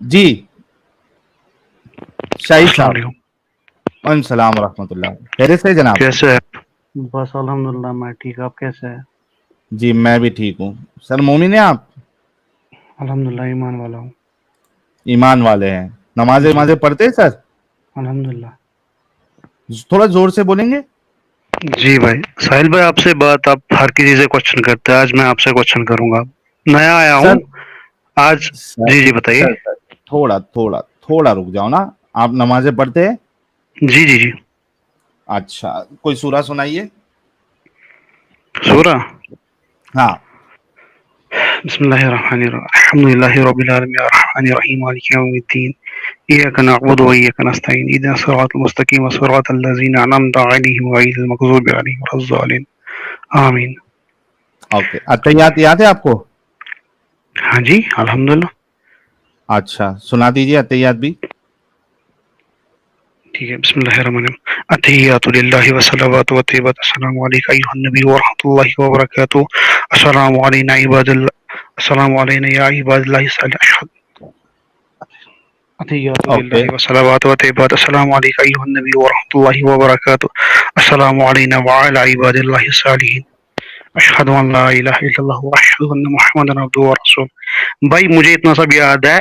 जी शाहिद अस्सलाम साहब। वालेकुम। वालेकुम सलाम रहमतुल्लाह। खैरियत से जनाब? कैसे है? बस अल्हम्दुलिल्लाह मैं ठीक। आप कैसे हैं? जी मैं भी ठीक हूँ। सर मोमिन है आप? अल्हम्दुलिल्लाह ईमान वाला हूँ। ईमान वाले हैं। नमाजें जी नमाजें पढ़ते हैं सर? अल्हम्दुलिल्लाह। थोड़ा जोर से बोलेंगे? जी भाई, साहिल भाई आपसे बात आप हर किसी से क्वेश्चन करते हैं, आज मैं आपसे क्वेश्चन करूंगा। नया आया हूँ सर आज। सर जी जी बताइए। सर थोड़ा थोड़ा थोड़ा रुक जाओ ना। आप नमाजें पढ़ते हैं? जी जी जी। अच्छा, कोई सूरा सुनाइए। सूरा। हाँ। बिस्मिल्लाहिर्रहमानिर्रहीम अल्हम्दुलिल्लाहि रब्बिल आलमीन अर्रहमानिर रहीम मालिकि यौमिद्दीन इय्याका नअबुदु व इय्याका नस्तईन इहदिनस सिरातल मुस्तकीम सिरातल लज़ीना अनअमता अलैहिम गैरिल मग़ज़ूबि अलैहिम वलज़्ज़ालिमीन आमीन। ओके, अत्तहियात याद है आपको? हाँ जी अल्हम्दुलिल्लाह। अच्छा, सुना दीजिए अत्तहियात भी। ठीक है, बिस्मिल्लाहिर्रहमानिर्रहीम। अत्तहियातु लिल्लाहि व सलावातु व तय्यिबातु अस्सलामु अलैका अय्युहन नबी व रहमतुल्लाहि व बरकातुहू। अस्सलामु अलैना इबादल्लाह। अस्सलामु अलैना या इबादल्लाहि सालिहीन। अत्तहियातु ओके। लिल्लाहि व सलावातु व तय्यिबातु अस्सलामु अलैका अय्युहन नबी व रहमतुल्लाहि व बरकातुहू। अस्सलामु अलैना व अला इबादिल्लाहि सालिहीन। अशहदु अन ला इलाहा इल्लल्लाह व अशहदु अन्न मुहम्मदन अब्दुहु व रसूलुहू। भाई मुझे इतना सब याद है,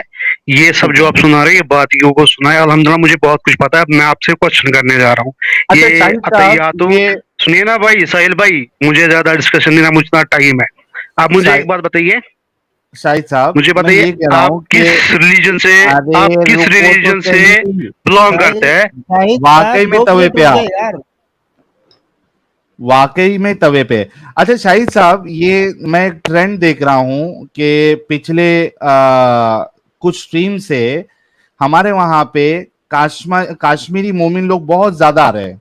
ये सब जो आप सुना रहे हैं, ये बातियों को सुना है। अल्हम्दुलिल्लाह मुझे बहुत कुछ पता है। अब मैं आपसे क्वेश्चन करने जा रहा हूँ। अच्छा ये शाहिद साहब, अतहियातो ये सुनिए ना भाई साहिल भाई, मुझे ज्यादा डिस्कशन नहीं ना, मुझे इतना टाइम है। आप मुझे एक शाहिद बात बताइए, शाहिद साहब, मुझे मैं बताइए ये कह रहा आप हूँ किस कि रिलीजन से अरे आप किस रुको तो रिलीजन से सही। बिलोंग करते शाहिद हैं? शाहिद वाकई साहब में 2 तवे मिनट पे रुक आप। जाए यार। वाकई में तवे पे। अच्छा शाहिद साहब, ये मैं एक ट्रेंड देख रहा हूं कि पिछले कुछ स्ट्रीम से हमारे वहां पे कश्मीरी मोमिन लोग बहुत ज्यादा आ रहे हैं।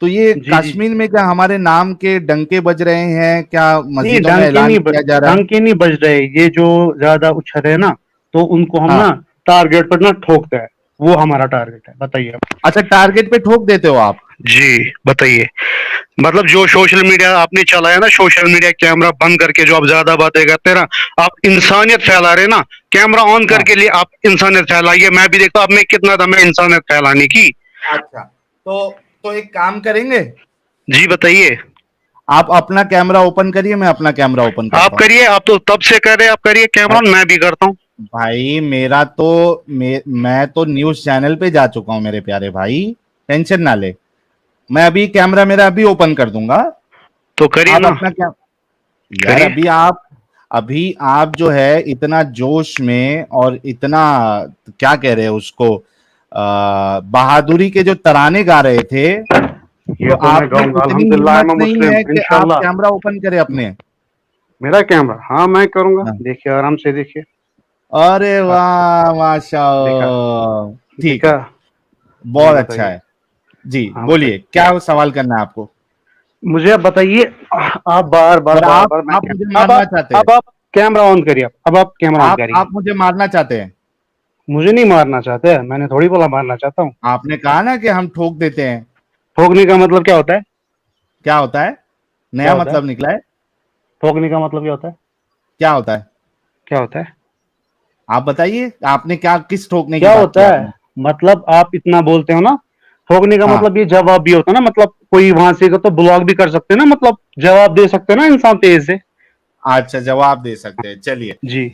तो ये जी जी। कश्मीर में क्या हमारे नाम के डंके बज रहे हैं? क्या नहीं मस्जिदों में ऐलान किया जा रहा है? डंके नहीं बज रहे। ये जो ज्यादा उछल रहे हैं ना, तो उनको हम हाँ। ना टारगेट पर ना ठोकते हैं। वो हमारा टारगेट है। बताइए आप। अच्छा, टारगेट पे ठोक देते हो आप? जी बताइए। मतलब जो सोशल मीडिया आपने चलाया ना, सोशल मीडिया कैमरा बंद करके जो आप ज्यादा बातें करते हैं ना, आप इंसानियत फैला रहे हैं ना। कैमरा ऑन हाँ। करके लिए आप इंसानियत फैलाइए। मैं भी देखता हूं आप में कितना दम है इंसानियत फैलाने की। अच्छा, तो एक काम करेंगे। जी बताइए। आप अपना कैमरा ओपन करिए, मैं अपना कैमरा ओपन आप करता हूँ। करिए, आप तो तब से कर रहे हैं, आप करिए कैमरा ऑन, मैं भी करता हूँ। भाई मेरा तो मैं तो न्यूज चैनल पे जा चुका हूं मेरे प्यारे भाई। टेंशन ना ले। मैं अभी कैमरा मेरा अभी ओपन कर दूंगा। तो करिए आप ना। अपना क्या। यार करिए। अभी आप जो है इतना जोश में और इतना क्या कह रहे हैं उसको, बहादुरी के जो तराने गा रहे थे, तो ये तो मैं आप में गाऊंगा इतनी अल्हम्दुलिल्लाह हिम्मत मैं नहीं मुस्लिम है कि आप इंशाल्लाह। कैमरा ओपन करें अपने? मेरा कैमरा, हाँ मैं करूंगा। हाँ। देखिए आराम से देखिए। अरे आप वाह, देखा? माशाल्लाह। ठीक देखा? है। जी बहुत अच्छा बताइए। है। जी हाँ बोलिए, बताइए। क्या सवाल करना है आपको? मुझे अब बताइए। आप बार बार और बार आप बार मैं आप मुझे कैमरा मारना चाहते हैं? अब आप कैमरा ऑन करिए। अब आप कैमरा ऑन करिए। आप मुझे मारना चाहते हैं? मुझे नहीं मारना चाहते, मैंने थोड़ी बोला मारना चाहता हूँ। आपने कहा ना कि हम ठोक देते हैं। ठोकने का मतलब क्या होता है? क्या होता है? क्या नया होता है? मतलब निकला है। ठोकने का मतलब क्या होता है? क्या होता है? क्या होता है? आप बताइए, आपने क्या किस ठोकने की क्या बात की होता है? आपने? मतलब आप इतना बोलते हो ना। ठोकने का हाँ। मतलब ये जवाब भी होता है ना। मतलब कोई वहां से तो ब्लॉक भी कर सकते हैं ना, मतलब जवाब दे सकते हैं ना इंसान तेज से। अच्छा, जवाब दे सकते हैं, चलिए। जी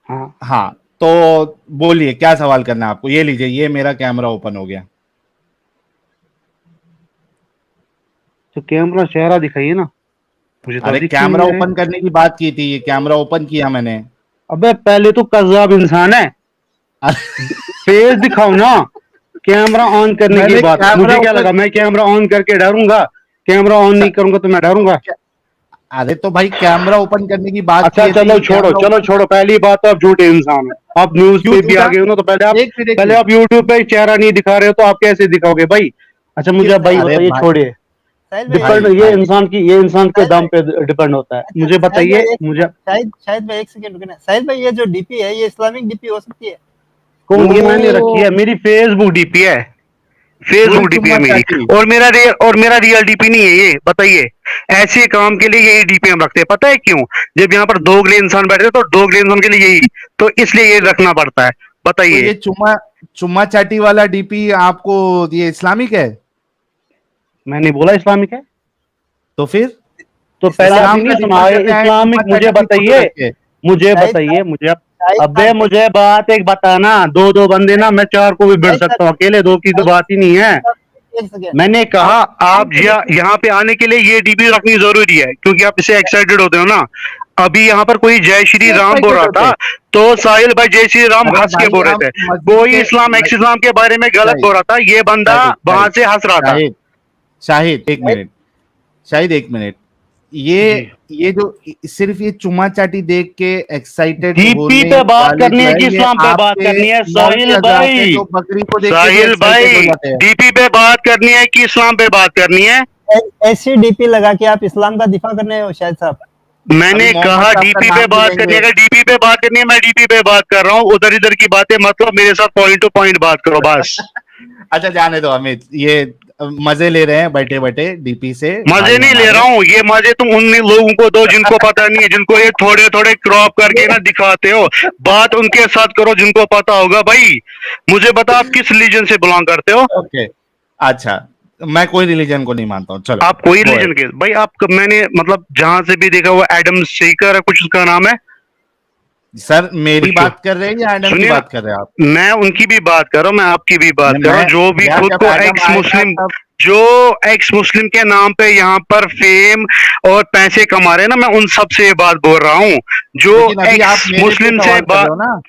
हाँ। हाँ। तो बोलिए, क्या सवाल करना है आपको? ये लीजिए, ये मेरा कैमरा ओपन हो गया। तो कैमरा चेहरा दिखाइए ना, मुझे तो अब अरे दिख ही कैमरा नहीं रहे। ओपन करने की बात की थी, ये कैमरा ओपन किया मैंने। अबे पहले तो कज़्ज़ाब इंसान है। फेस दिखाओ ना। कैमरा ऑन करने की मैंने बात, कैमरा मुझे क्या ओपन। लगा मैं कैमरा ऑन करके डरूंगा? कैमरा ऑन नहीं करूंगा तो मैं डरूंगा? अरे तो भाई कैमरा ओपन करने की बात अच्छा की थी, चलो छोड़ो, कैमरा चलो ओपन। छोड़ो। पहली बात तो आप झूठे इंसान हो। आप न्यूज क्यों पे भी आ झूठा? गए हो ना, तो एक मिनट एक पहले मिनट। आप यूट्यूब पे चेहरा नहीं दिखा रहे हो, तो आप कैसे दिखाओगे भाई? अच्छा मुझे आप भाई साहिल अरे बताइए, भाई। छोड़िए। साहिल भाई एक डिपेंड, भाई सेकंड। ये भाई। इंसान की, ये इंसान के साहिल दम भाई पे डिपेंड होता है। अच्छा मुझे साहिल भाई बताइए एक मुझे। सेकंड। शाहिद शाहिद भाई एक सेकंड रुकना। साहिल भाई ये जो डीपी है ये इस्लामिक डीपी हो सकती है? कौन? ये मैंने रखी ओ। है, मेरी फेसबुक डीपी है। फुल फेसबुक डीपी है चुम्मा मेरी। चाची। और मेरा रियल डीपी नहीं है ये, बताइए। ऐसे काम के लिए यही डीपी हम रखते हैं, पता है क्यों? जब यहाँ पर दोगले इंसान बैठे हैं, तो दोगले इंसान के लिए यही, तो इसलिए ये रखना पड़ता है। तो बताइए। ये चुम्मा चुम्मा चाटी वाला डीपी आपको ये इस्लामिक है? मैंने बोला इस्लामिक है, तो फिर तो पहले आपने इस्लाम का नहीं सुना दिफा है करने आए चुम्मा इस्लामिक। मुझे चाटी की फोटो बताइए, रख के। मुझे शाहिद बताइए, मुझे शाहिद अबे साहब, मुझे बात एक बताना। दो दो बंदे ना, मैं चार को भी भिड़ शाहिद सकता साहब, हूँ, अकेले दो की तो बात ही नहीं है। एक सेकेंड। मैंने कहा आप आप यहाँ पे आने के लिए ये डीपी रखनी जरूरी है, क्योंकि आप इससे एक्साइटेड होते हो ना। अभी यहाँ पर कोई जय श्री राम बोल एक्साइटेड रहा होते था, हैं। तो साहिल भाई जय श्री राम अरे हंस के भाई बोल हम रहे थे। मस्जिद कोई के इस्लाम एक्स इस्लाम के बारे में गलत शाहिद बोल रहा था, ये बंदा शाहिद वहां शाहिद से हंस रहा था। शाहिद शाहिद एक मिनट, शाहिद एक मिनट। जी, ये जो सिर्फ ये चुम्मा चाटी देख के एक्साइटेड डीपी होने पे बात वाले करनी जो है है कि ये इस्लाम पे बात आपके करनी है? मौलवी साहिल हजरात है भाई, जो बकरी को देख के भी साहिल एक्साइटेड हो भाई, जाते हैं। डीपी पे बात करनी है कि इस्लाम पे बात करनी है? ऐसी डीपी लगा के आप इस्लाम का दिफा करने हो शाहिद साहब? अभी मैंने मोहम्मद कहा साहब का डीपी पे नाम भी बात करनी लेंगे। है, अगर डीपी पे बात करनी है, मैं डीपी पे बात कर रहा हूँ। उधर इधर की बातें मतलब मेरे साथ पॉइंट टू पॉइंट बात करो बस। अच्छा जाने दो अमित, ये मजे ले रहे हैं बैठे बैठे डीपी से मजे भाई नहीं ले हमारे। रहा हूँ, ये मजे तुम उन लोगों को दो जिनको पता नहीं है, जिनको ये थोड़े थोड़े क्रॉप करके ना दिखाते हो। बात उनके साथ करो जिनको पता होगा। भाई मुझे बता, आप किस रिलीजन से बिलोंग करते हो? ओके अच्छा, मैं कोई रिलीजन को नहीं मानता हूँ, चलो आप कोई गो रिलीजन अहेड। के? भाई आप, मैंने मतलब जहां से भी देखा, वो एडम सीकर है कुछ उसका नाम है, सर मेरी कुछ। बात कर रहे हैं या एडम की सुनिए ना, बात कर रहे हैं आप? मैं उनकी भी बात कर रहा हूँ, मैं आपकी भी बात नहीं, कर रहा मैं हूँ। जो भी यार खुद जब को एडम एक्स आएगा मुस्लिम, तब। जो एक्स मुस्लिम के नाम पे यहाँ पर फेम और पैसे कमा रहे हैं ना, मैं उन सब से ये बात बोल रहा हूँ। जो लेकिन अभी आप एक्स मेरे पे मुस्लिम से सवाल कर रहे बात, हो ना।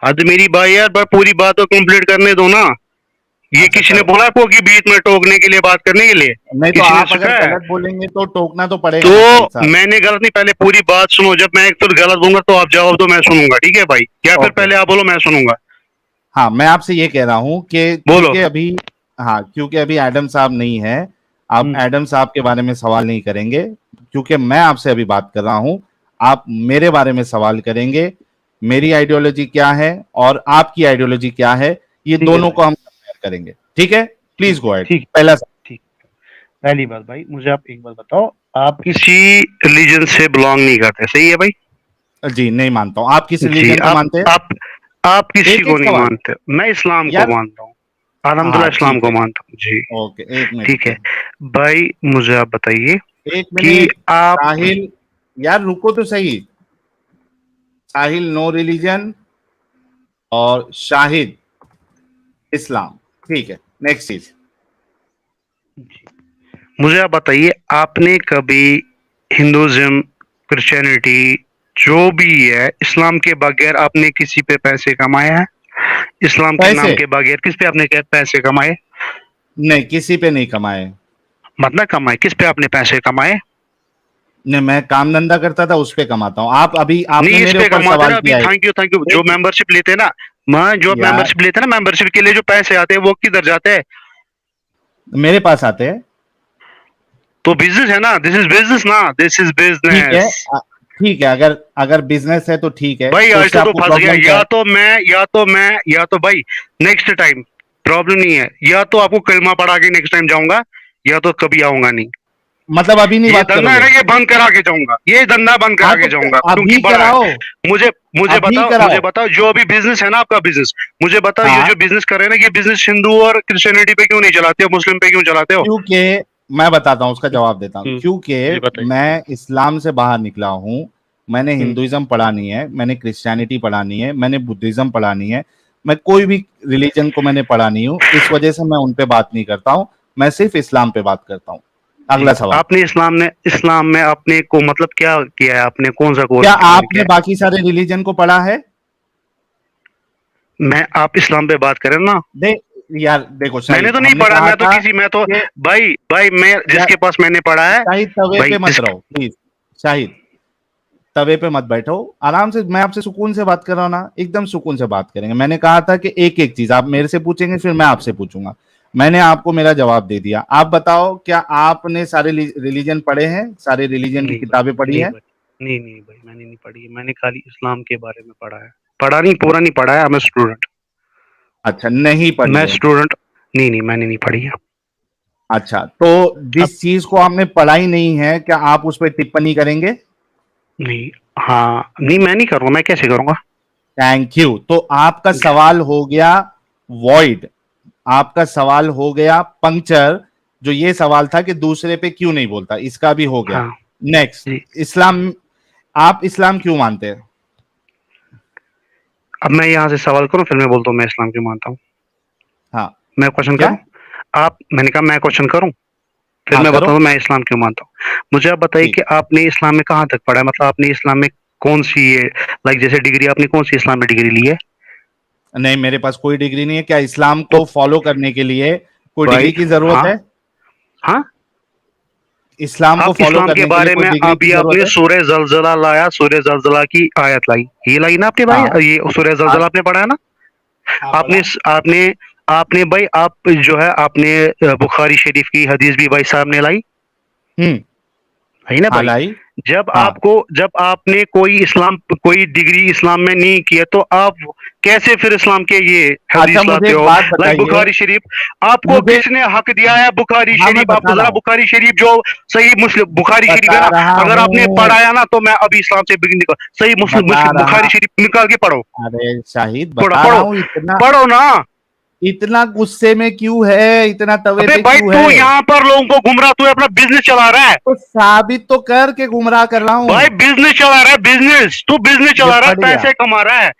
हद मेरी भाई यार, पर पूरी बात तो कंप्लीट करने दो ना। ये अच्छा किसी ने करो, बोला आपको कि बीच में टोकने के लिए, बात करने के लिए? नहीं तो किसी ने आप अगर सिखाया है? गलत बोलेंगे तो टोकना तो पड़ेगा तो ना शाहिद साहब। मैंने गलत नहीं, पहले पूरी बात सुनो। जब मैं एक फिर गलत दूंगा तो आप जवाब दो, मैं सुनूंगा, ठीक है भाई? या फिर ओके, पहले आप बोलो, मैं सुनूंगा। हाँ मैं आपसे ये कह रहा हूँ कि बोलो। क्योंकि अभी, हाँ क्योंकि अभी एडम साहब नहीं है, आप एडम साहब के बारे में सवाल नहीं करेंगे, क्योंकि मैं आपसे अभी बात कर रहा हूँ। आप मेरे बारे में सवाल करेंगे, मेरी आइडियोलॉजी क्या है और आपकी आइडियोलॉजी क्या है, ये ठीक है दोनों भाई, को हम कंपेयर करेंगे, ठीक है? प्लीज ठीक गो अहेड, ठीक पहला सवाल। ठीक। पहली बात भाई, मुझे आप एक बात बताओ, आप किसी रिलीजन से बिलोंग नहीं करते, सही है भाई? जी नहीं मानता हूँ। आप किस जी, रिलीजन को मानते हैं? आप किसी एक को एक नहीं सवाल मानते? मैं इस्लाम को यार। मानता हूँ, अल्हम्दुलिल्लाह हाँ इस्लाम ठीक को है, मानता हूँ जी। ओके एक ठीक मिनट, है भाई, मुझे आप बताइए एक कि मिनट। आप, साहिल, यार रुको तो सही। साहिल नो रिलीजन और शाहिद इस्लाम, ठीक है नेक्स्ट चीज। मुझे आप बताइए, आपने कभी हिंदुइज्म, क्रिश्चियनिटी, जो भी है, इस्लाम के बगैर आपने किसी पे पैसे कमाए हैं? इस्लाम के नाम पैसे के बगैर किस पे आपने पैसे कमाए? नहीं, किसी पे नहीं कमाए। मतलब कमाए, किस पे आपने पैसे कमाए? नहीं मैं काम धंधा करता था उस पे कमाता हूँ। आप अभी आपने नहीं, इस मेरे पे ऊपर कमाते सवाल ना। अभी किया है। थैंक यू थैंक यू, जो एक मेंबरशिप लेते हैं ना, मैं जो आप यार मेंबरशिप लेते हैं ना, मेंबरशिप के लिए जो पैसे आते हैं वो किधर जाते हैं? मेरे पास आते हैं। तो बिजनेस है ना, दिस इज बिजनेस ना, दिस इज ठीक है, बिजनेस। ठीक है, अगर अगर बिजनेस है तो ठीक है, भाई तो आज उससे तो आपको फंस गया। प्रॉब्लम क्या है? या तो भाई नेक्स्ट टाइम, प्रॉब्लम नहीं है, या तो आपको कलमा पढ़ा के नेक्स्ट टाइम जाऊंगा, या तो कभी आऊंगा नहीं। मतलब अभी नहीं ये बात धंधा है करोगे? ना, ये बंद करा के जाऊंगा, ये धंधा बंद हाँ करा के तो जाऊंगा, क्योंकि अभी बड़ा है। कराओ, मुझे मुझे अभी बताओ, कराओ। जो अभी बिजनेस है ना आपका बिजनेस, मुझे बताओ, ये हाँ जो बिजनेस कर रहे हैं ना, ये बिजनेस हिंदू और क्रिश्चियनिटी पे क्यों नहीं चलाते हो, मुस्लिम पे क्यों चलाते हो? क्योंकि मैं बताता हूँ, उसका जवाब देता हूँ। जी क्योंकि बताइए। मैं इस्लाम से बाहर निकला हूँ, मैंने हिंदुइज्म पढ़ा नहीं है, मैंने क्रिश्चियनिटी पढ़ा नहीं है, मैंने बुद्धिज्म पढ़ा नहीं है, मैं कोई भी रिलीजन को मैंने पढ़ा नहीं हूँ, इस वजह से मैं उन पे बात नहीं करता हूँ, मैं सिर्फ इस्लाम पे बात करता हूँ। जी, अगला सवाल। आपने इस्लाम में आपने को मतलब क्या किया है? आपने कौन सा क्या कोर्स ज्वाइन किया आपने है? बाकी सारे रिलीजन को पढ़ा है? मैं, आप इस्लाम पे बात करें ना। दे यार देखो मैंने शाहिद, तो नहीं हमने पढ़ा, कहा था मैं तो, कि भाई भाई मैं यार जिसके पास मैंने पढ़ा है, शाहिद तवे भाई पे मत जिस, रहो प्लीज। शाहिद तवे पे मत बैठो, आराम से, मैं आपसे सुकून से बात कर रहा हूँ ना, एकदम सुकून से बात करेंगे। मैंने कहा था कि एक एक चीज आप मेरे से पूछेंगे, फिर मैं आपसे पूछूंगा। मैंने आपको मेरा जवाब दे दिया। आप बताओ, क्या आपने सारे रिलीजन पढ़े हैं, सारे रिलीजन की नहीं भाई, किताबें पढ़ी नहीं है? भाई, नहीं भाई, मैंने नहीं पढ़ी है। मैंने खाली इस्लाम के बारे में पढ़ा है, पढ़ा नहीं, पूरा नहीं पढ़ा है। मैं स्टूडेंट, अच्छा नहीं पढ़ी मैं है। स्टूडेंट। नहीं मैंने नहीं पढ़ी है। अच्छा तो अब जिस चीज को आपने पढ़ाई नहीं है, क्या आप उस पर टिप्पणी करेंगे? नहीं, हाँ नहीं, मैं नहीं करूँगा, मैं कैसे करूँगा? Thank you. तो आपका सवाल हो गया वॉइड, आपका सवाल हो गया पंक्चर। जो ये सवाल था कि दूसरे पे क्यों नहीं बोलता, इसका भी हो गया। हाँ नेक्स्ट, जी। इस्लाम, आप इस्लाम क्यों मानते हैं? अब मैं यहाँ से सवाल करूं, फिर मैं बोलता हूँ मैं इस्लाम क्यों मानता हूँ। हाँ मैं क्वेश्चन क्या? करूं? मैंने कहा मैं क्वेश्चन करूं, फिर हाँ मैं करो। बताता हूँ मैं इस्लाम क्यों मानता हूँ। मुझे आप बताइए ठीक। कि आपने इस्लाम में कहाँ तक पढ़ा है, मतलब आपने इस्लाम में कौन सी ये लाइक जैसे डिग्री, आपने कौन सी इस्लाम में डिग्री ली है? नहीं, मेरे पास कोई डिग्री नहीं है। क्या इस्लाम तो को फॉलो करने के लिए कोई भाई डिग्री की जरूरत हाँ है? हाँ, इस्लाम को आप फॉलो इस्लाम के करने के लिए बारे कोई में डिग्री की अभी जरूरत आपने है? सूरह जलजला लाया, सूरह जलजला की आयत लाई, ये लाई ना आपने भाई, हाँ ये सूरह हाँ जलजला आपने पढ़ा है ना? हाँ आपने पढ़ा। आपने आपने भाई आप जो है आपने बुखारी शरीफ की हदीस भी भाई साहब ने लाई हम्म। है ना हाँ भाई? लाई। जब हाँ। आपको जब आपने कोई डिग्री इस्लाम में नहीं की है, तो आप कैसे फिर इस्लाम के ये अच्छा हदीस मुझे लाते एक हो? बात लाइक बताइए। बुखारी शरीफ आपको मुझे, किसने हक दिया है? बुखारी हाँ मैं शरीफ बता आपको रहा जरा हूँ, बुखारी शरीफ जो सही मुस्लिम बुखारी शरीफ बता है ना, रहा अगर आपने हूँ, पढ़ाया ना तो मैं अभी इस्लाम से निकल सही मुस्लिम बता बुखारी रहा। शरीफ निकाल के पढ़ो। अरे शाहिद पढ़ो बता रहा पढ़ो हूँ, इतना पढ़ो ना। इतना गुस्से में क्यों है, इतना तवे अबे पे भाई क्यों तू है? यहाँ पर लोगों को गुमराह, तू अपना बिजनेस चला रहा है तो साबित तो कर के गुमराह कर रहा हूँ। भाई, बिजनेस चला रहा है, बिजनेस तू बिजनेस ये चला रहा है, फट गया। पैसे कमा रहा है।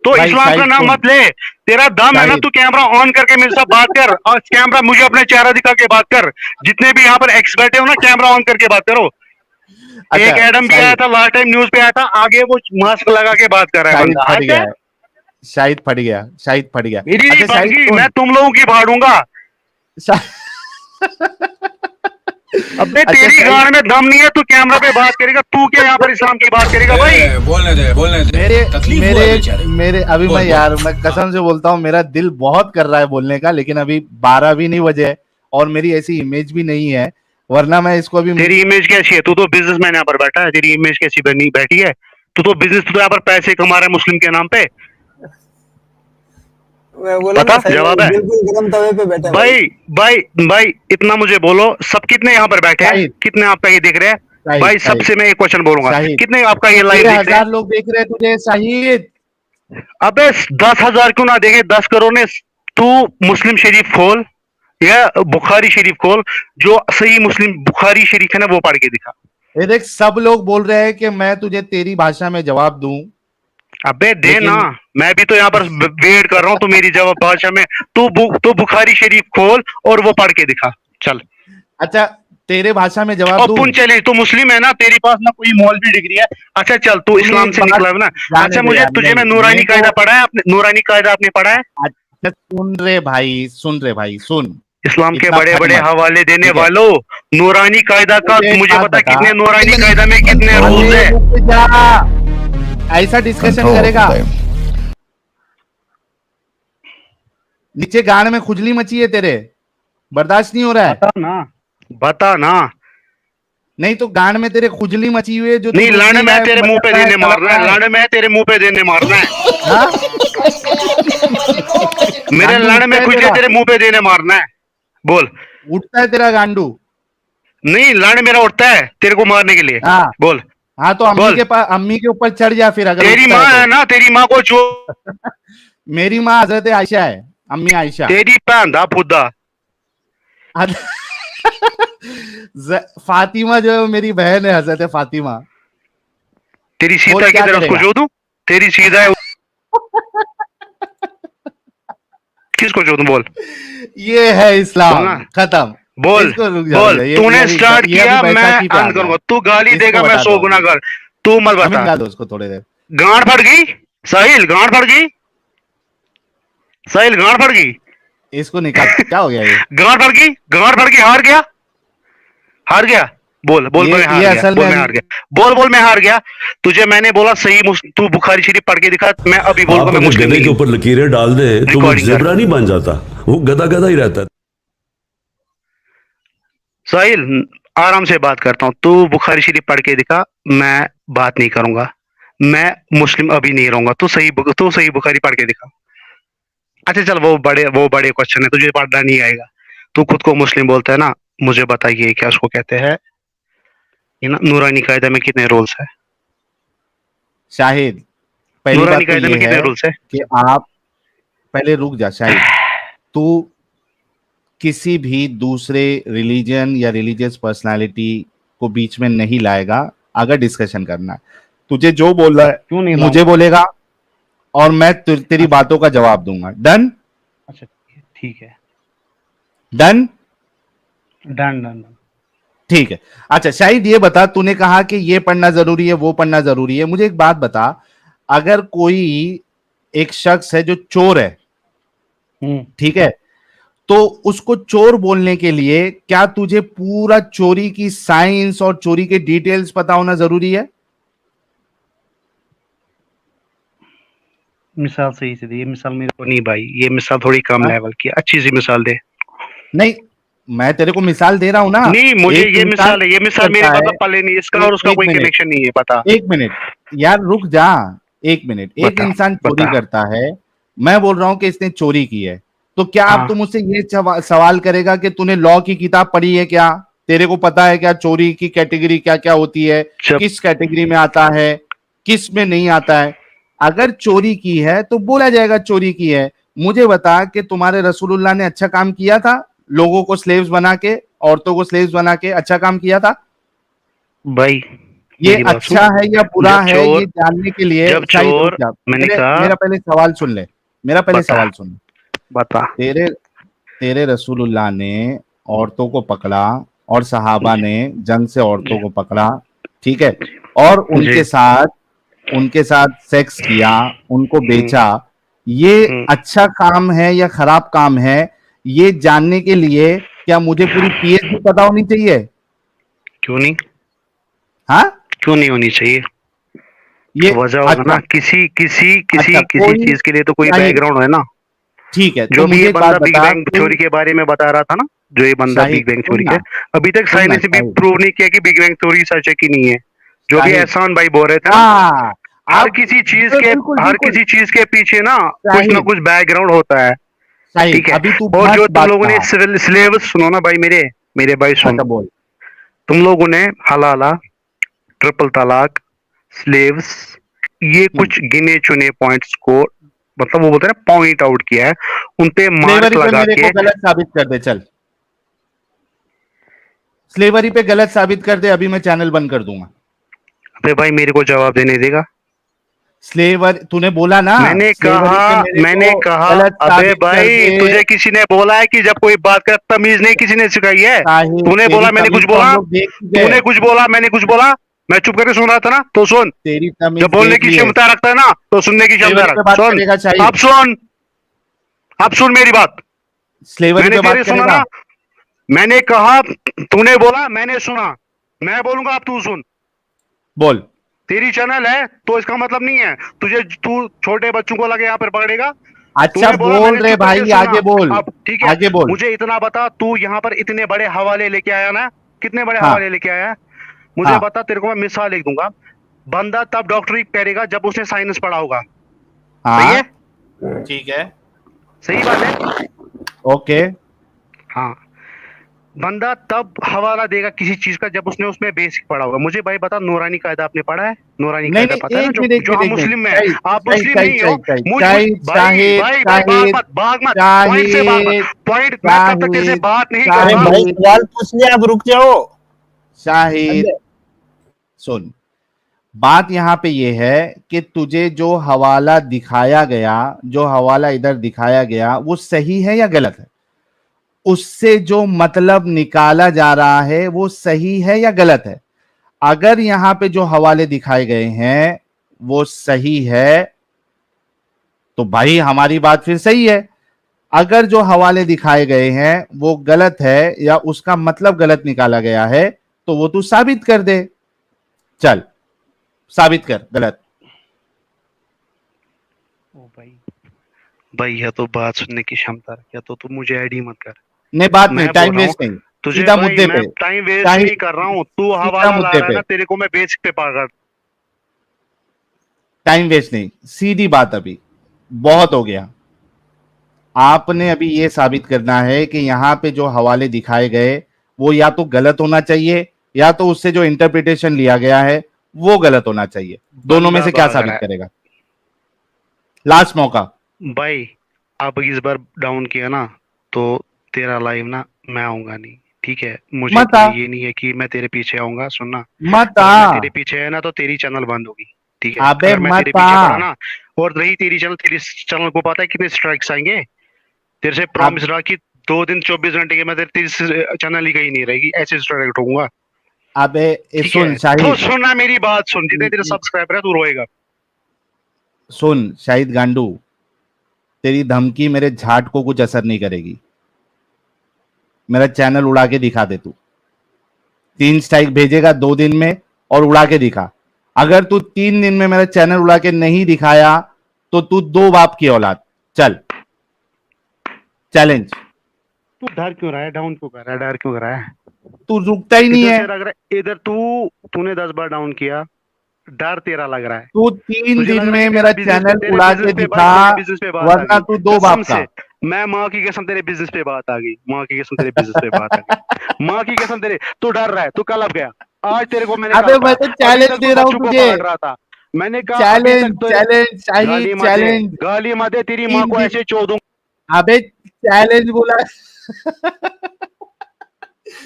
तो भाई इस्लाम का शाहिद नाम सुन, मत ले। तेरा दम है ना, शाहिद, तू कैमरा ऑन करके मेरे साथ बात कर, और कैमरा मुझे अपना चेहरा दिखा के बात कर। जितने भी यहाँ पर एक्स बैठे हो ना, कैमरा ऑन करके बात करो। अच्छा एक एडम भी आया शाहिद, था लास्ट टाइम, न्यूज पे आया था, आगे वो मास्क लगा के बात कर रहा है शाहिद बंदा, फट हद गया है। है, शाहिद फट गया, शाहिद फट गया। मेरी नहीं अच्छा शाहिद बढ़गी, मैं सुन, तुम लोगों की फाड़ूंगा। शा... अबे अच्छा तेरी शाहिद, गाड़ में दम नहीं है, तू कैमरा पे बात करेगा, तू क्या यहाँ पर इस्लाम की बात करेगा भाई? बोलने दे मेरे तकलीफ हुआ मेरे है बेचारे को। मेरे अभी बोल मैं बोल। यार, मैं कसम से बोलता हूँ, मेरा दिल बहुत कर रहा है बोलने का, लेकिन अभी 12 भी नहीं बजे है और मेरी ऐसी इमेज भी नहीं है, वरना मैं इसको अभी। तेरी इमेज कैसी है? तू तो बिजनेसमैन यहाँ पर बैठा है, तेरी इमेज कैसी बनी बैठी है? तू तो बिजनेस, तू तो यहाँ पर पैसे कमा रहा है मुस्लिम के नाम पे। मैं बोला ना बता, साहिल जवाब भाई है बिल्कुल गरम तवे पे बैठे हैं भाई। भाई। भाई इतना मुझे बोलो, सब कितने यहाँ पर बैठे हैं, शाहिद, कितने आपका ये देख रहे हैं? शाहिद, भाई शाहिद, सबसे मैं एक क्वेश्चन बोलूंगा, शाहिद, कितने आपका ये लाइव तेरे देख रहे हैं? 1000 लोग देख रहे हैं तुझे शाहिद। अबे 10,000 क्यों ना देखे, 10 करोड़ ने। तू मुस्लिम शरीफ खोल या बुखारी शरीफ खोल, जो सही मुस्लिम बुखारी शरीफ है ना, वो पढ़ के दिखा। ये देख, सब लोग बोल रहे हैं कि मैं तुझे तेरी भाषा में जवाब दूं, अबे दे ना, लेकिन मैं भी तो यहाँ पर वेट कर रहा हूँ, तू मेरी जवाब भाषा में। तू बुखारी शरीफ खोल और वो पढ़ के दिखा, चल। अच्छा तेरे भाषा में जवाब और दूं। पुन चले, तू मुस्लिम है ना, तेरे पास ना कोई मौलवी डिग्री है। अच्छा चल, तू तूने इस्लाम एक से बात निकला है ना। जाने अच्छा दे मुझे यार, तुझे मैं नहीं नूरानी मेरे को। कायदा पढ़ा है, आपने नूरानी कायदा आपने पढ़ा है? अच्छा सुन रे भाई सुन, इस्लाम के इतना बड़े फट बड़े मत, हवाले देने ठीक है? वालों, नूरानी कायदा का मुझे एक मुझे बात बता, बता। कितने नूरानी कायदा में कितने रूल्स अरे है? रुक जा, ऐसा डिस्कशन करेगा? नीचे गांड में खुजली मची है तेरे, बर्दाश्त नहीं हो रहा है? बता ना। नहीं तो गांड में तेरे खुजली मची हुई है, जो तू नहीं, रोज लड़ नहीं मैं तेरे मुंह पे देने तड़प मारना है, रहा है। लड़ मैं तेरे मुंह पे देने मारना है। हाँ? मेरे गांडू लड़ उठता में है खुजे तेरा, तेरे मुंह पे देने मारना है। बोल। उठता है तेरा गांडू। नहीं, लड़ मेरा उठता है तेरे को मारने के लिए। हाँ बोल हाँ, तो अम्मी बोल। के पास, अम्मी के ऊपर चढ़ जा फिर, अगर तेरी उठता माँ है है तो। ना, तेरी माँ को चो मेरी माँ हजरत आयशा है, अम्मी आयशा। तेरी पैंदा फुद्दा। फातिमा जो है वो मेरी बहन है, हजरत फातिमा। तेरी बोल सीता की क्या तरह उसको करेगा? जो दूं? तेरी सीधा है, किसको जो दूं? बोल ये है बोल इस्लाम, ना। खत्म। बोल इसको रुक जा, रुक बोल। जा, तूने स्टार्ट ये अभी किया, मैं बैसाखी पे आ अंत गया करूंगा, है। तू गाली इसको देगा, मैं बता 100 दो गुना अभी, कर। तू मत अभी बता। निकाल दो उसको थोड़ी देर। गांड फट गई साहिल, गांड फट गई साहिल, गांड फट गई। इसको निकाल, क्या हो गया ये? गांड फट गई, गांड फट गई, हार गया, हार गया। बोल बोल, मैं हार ये गया, असल बोल में मैं हार गया, बोल बोल मैं हार गया। तुझे मैंने बोला सही तू बुखारी शरीफ पढ़ के दिखा, मैं अभी बोलूंगा आप मैं अगर मुस्लिम गधे नहीं के हूं। ऊपर लकीरें डाल दे तो वो रिकॉर्डिंग कर। जेबरा नहीं बन जाता, वो गधा गधा ही रहता है। साहिल आराम से बात करता हूँ, तू बुखारी शरीफ पढ़ के दिखा, मैं बात नहीं करूंगा, मैं मुस्लिम अभी नहीं रहूंगा। तू सही बुखारी पढ़ के दिखा। अच्छा चल, वो बड़े क्वेश्चन है, तुझे पढ़ना नहीं आएगा। तू खुद को मुस्लिम बोलता है ना, मुझे बताइए क्या उसको कहते हैं, ये ना नूरानी कायदा में कितने रोल्स है? शाहिद, पहली बात नूरानी तो कायदे ये में कितने है रूल्स है? कि आप पहले रुक जा शाहिद, तू किसी भी दूसरे रिलीजन या रिलीजियस पर्सनालिटी को बीच में नहीं लाएगा अगर डिस्कशन करना है। तुझे जो बोल रहा है क्यों नहीं मुझे लाऊंगा? बोलेगा और मैं तेरी अच्छा बातों का जवाब दूंगा। डन? अच्छा ठीक है, डन? Done done done. ठीक है। अच्छा शाहिद ये बता, तूने कहा कि ये पढ़ना जरूरी है वो पढ़ना जरूरी है, मुझे एक बात बता, अगर कोई एक शख्स है जो चोर है, ठीक है, तो उसको चोर बोलने के लिए क्या तुझे पूरा चोरी की साइंस और चोरी के डिटेल्स पता होना जरूरी है? मिसाल सही से दे, ये मिसाल मेरे को नहीं भाई, ये मिसाल थोड़ी कम हाँ? लेवल की है, अच्छी सी मिसाल दे। नहीं, मैं तेरे को मिसाल दे रहा हूं ना। नहीं मुझे एक ये इंसान मिसाल है, ये मिसाल मेरे करता है, मतलब पल्ले नहीं, इसका और उसका एक कोई मिनट, कनेक्शन नहीं है, पता। एक मिनट यार रुक जा, एक मिनट। एक बता इंसान चोरी बता। करता है, मैं बोल रहा हूं कि इसने चोरी की है, तो क्या अब हाँ तुम मुझसे ये सवाल करेगा कि तूने लॉ की किताब पढ़ी है क्या? तेरे को पता है क्या चोरी की कैटेगरी क्या क्या होती है, जब किस कैटेगरी में आता है, किस में नहीं आता है? अगर चोरी की है तो बोला जाएगा चोरी की है। मुझे बता कि तुम्हारे रसूलुल्लाह ने अच्छा काम किया था, लोगों को स्लेव्स बना के, औरतों को स्लेव्स बना के अच्छा काम किया था? भाई ये मेरी बात सुन, अच्छा है या बुरा जब है ये चोर जानने के लिए जब शाहिद रुक चोर जा, मैंने मेरे कहा, मेरा पहले सवाल सुन ले, मेरा पहले बता सवाल सुन। बता। तेरे तेरे रसूलुल्लाह ने औरतों को पकड़ा और सहाबा जी ने जंग से औरतों जी को पकड़ा, ठीक है, और जी। उनके साथ सेक्स किया, उनको हम्म बेचा, ये हम्म। अच्छा काम है या खराब काम है, ये जानने के लिए क्या मुझे पूरी पीएचडी पता होनी चाहिए? क्यों नहीं, हाँ? क्यों नहीं होनी चाहिए? ये वजह होगा ना, अच्छा, किसी किसी अच्छा किसी किसी कोई चीज के लिए तो कोई शाहिद, बैकग्राउंड है ना। ठीक है, तो जो भी मुझे ये एक बात बंदा बिग बता, बैंग कोई थ्योरी के बारे में बता रहा था ना, जो ये बंदा शाहिद बिग बैंग थ्योरी सुनना, के, अभी तक सुनना साइंस ने भी शाहिद, प्रूव नहीं किया कि बिग बैंग थ्योरी सच है कि नहीं है। जो भी शाहिद, एहसान भाई बोल रहे थे ना, हाँ, हर आप किसी चीज के बिल्कुल हर बिल्कुल किसी चीज के पीछे ना कुछ ना शाहिद, कुछ बैकग्राउंड होता है। शाहिद ठीक है। अभी तू और जो मस्त तुम बात लोगों ने कहा। सिलेबस सुनो ना भाई, मेरे मेरे भाई सुन, अच्छा बोल। तुम लोगों ने हलाला, ट्रिपल तलाक, स्लेव्स, ये कुछ गिने चुने पॉइंट्स को, मतलब वो बोलते हैं ना, पॉइंट आउट किया है, उन पे मार्क स्लेवरी पे लगा मेरे के। को गलत साबित कर दे, चल स्लेवरी पे गलत साबित कर दे, अभी मैं चैनल बंद कर दूंगा। अबे भाई मेरे को जवाब देने देगा। स्लेवर तूने बोला ना, स्लेवरी पे मेरे मैंने को कहा, गलत अबे साबित कर भाई दे। तुझे किसी ने बोला है कि जब कोई बात कर, तमीज नहीं किसी ने सिखाई है? शाहिद तूने तेरी बोला मैंने तमीज कुछ तो हम बोला, लोग देख चुके तूने हैं, कुछ बोला मैंने कुछ बोला, मैं चुप करके सुन रहा था ना, तो सुन। तेरी जब तमीज बोलने देख की ली है। क्षमता रखता है ना, तो सुनने की क्षमता स्लेवरी रख। पे बात सुन, करेगा अब शाहिद? सुन, अब सुन मेरी बात। स्लेवरी मैंने पे बात तेरे सुना करेगा? ना, मैंने कहा, तूने बोला मैंने सुना, मैं बोलूंगा अब तू सुन। बोल। तेरी चैनल है तो इसका मतलब नहीं है तुझे, तू छोटे बच्चों को लगे यहाँ पर पकड़ेगा। अच्छा तूने बोला, बोल मैंने रहे चुप करके भाई, सुना। आगे बोल, अब ठीक है, आगे बोल। मुझे इतना बता, तू यहाँ पर इतने बड़े हवाले लेके आया ना, कितने बड़े हाँ, हवाले लेके आया है? मुझे हाँ, बता, तेरे को मैं मिसाल लिख दूंगा। बंदा तब डॉक्टरी करेगा जब उसने साइंस पढ़ा होगा। सही है? हाँ, ठीक है, सही बात है। ओके। हाँ, बंदा तब हवाला देगा किसी चीज का जब उसने उसमें बेसिक पढ़ा होगा। मुझे भाई बता, नूरानी कायदा आपने पढ़ा है? नूरानी नहीं कायदा नहीं, पता है ना, एक जो मिनट एक जो मिनट हम एक मिनट, मुस्लिम में हैं। शाहिद आप शाहिद मुस्लिम शाहिद नहीं हो। शाहिद शाहिद मुझ शाहिद भाई भाई भाई, भाग मत भाग मत, पॉइंट से भाग मत। शाहिद पॉइंट, मैं तब तक कैसे शाहिद बात नहीं अरे करूंगा। भाई शाहिद सवाल पूछ लिया, अब रुक जाओ। शाहिद सुन, बात यहां पे ये है कि तुझे जो हवाला दिखाया गया, जो हवाला इधर दिखाया गया, वो सही है या गलत है? उससे जो मतलब निकाला जा रहा है वो सही है या गलत है? अगर यहां पे जो हवाले दिखाए गए हैं वो सही है तो भाई हमारी बात फिर सही है। अगर जो हवाले दिखाए गए हैं वो गलत है या उसका मतलब गलत निकाला गया है तो वो तू साबित कर दे। चल साबित कर गलत। ओ भाई, भाई या तो बात सुनने की क्षमता रख, या तो तू मुझे ऐड ही मत कर। नहीं बात नहीं, मैं बोल टाइम रहा हूँ वेस्ट नहीं, तुझे सीधा भाई, मुद्दे मैं पे। टाइम वेस्ट शाहिद नहीं कर रहा हूँ, तू सीधा हवाला ला मुद्दे रहा है पे, ना, तेरे को मैं बेसिक पे पकड़। टाइम वेस्ट नहीं, सीधी बात। अभी बहुत हो गया। आपने अभी ये साबित करना है कि यहां पे जो हवाले दिखाए गए वो या तो गलत होना चाहिए या तो उससे जो इंटरप्रिटेशन लिया गया है वो गलत होना चाहिए। दोनों में बंदा से क्या भाग साबित रहा है, करेगा? लास्ट मौका। भाई आप इस बार डाउन किया ना तो तेरा लाइव ना मैं आऊंगा नहीं, ठीक है? मुझे मत आ, ये नहीं है कि मैं तेरे पीछे आऊंगा, सुनना। मत अगर मैं आ, तेरे पीछे है ना तो तेरी चैनल बंद होगी, ठीक है? अबे अगर मैं तेरे मत पीछे आ, पड़ा ना, और रही तेरी चैनल को पता है कितने स्ट्राइक्स आएंगे? तेरे से अब प्रॉमिस रहा कि 2 दिन 24 घंटे के मैं तेरी चैनल ही कहीं नहीं रहेगी, ऐसे स्ट्राइक होऊंगा, अबे ठीक सुन है? तो शाहिद, सुनना मेरी बात, सुन, जितने तेरे सब्सक्राइबर है तू रोएगा। सुन शाहिद गांडू, तेरी धमकी मेरे झाट को कुछ असर नहीं करेगी। मेरा चैनल उड़ा के दिखा दे तू। 3 स्ट्राइक भेजेगा 2 दिन में और उड़ा के दिखा। अगर तू 3 दिन में मेरा चैनल उड़ा के नहीं दिखाया तो तू 2 बाप की औलाद। चल, चैलेंज। तू डर क्यों रहा है? डाउन क्यों कर रहा है? डर क्यों कर रहा है? तू रुकता ही नहीं इधर है। से लग रहा है, इधर तूने 10 बार डाउन किया, डर तेरा लग रहा है। तू तीन तुझे दिन लग रहा है में कि मेरा चैनल उड़ा के दिखा, तेरे बिजनेस पे बात आ वरना गई। तू 2 बाप कसम का। से, मैं माँ की कसम तेरे बिजनेस पे बात आ गई, माँ की कसम तेरे बिजनेस पे बात आ गई, माँ की कसम तेरे। तू डर रहा है, तू कल अब गया। आज तेरे को मैंने कल अबे मैं पाया। तो अभी चैलेंज तक तू दे रहा हूं बच्चों को तुझे। काट रहा था। मैंने कहा अभी तक चैलेंज, तो चैलेंज शाहिद, गाली मत दे, चैलेंज। गाली मत दे, तेरी माँ तीन को दिन ऐसे चो दूंगा। अबे चैलेंज बोला।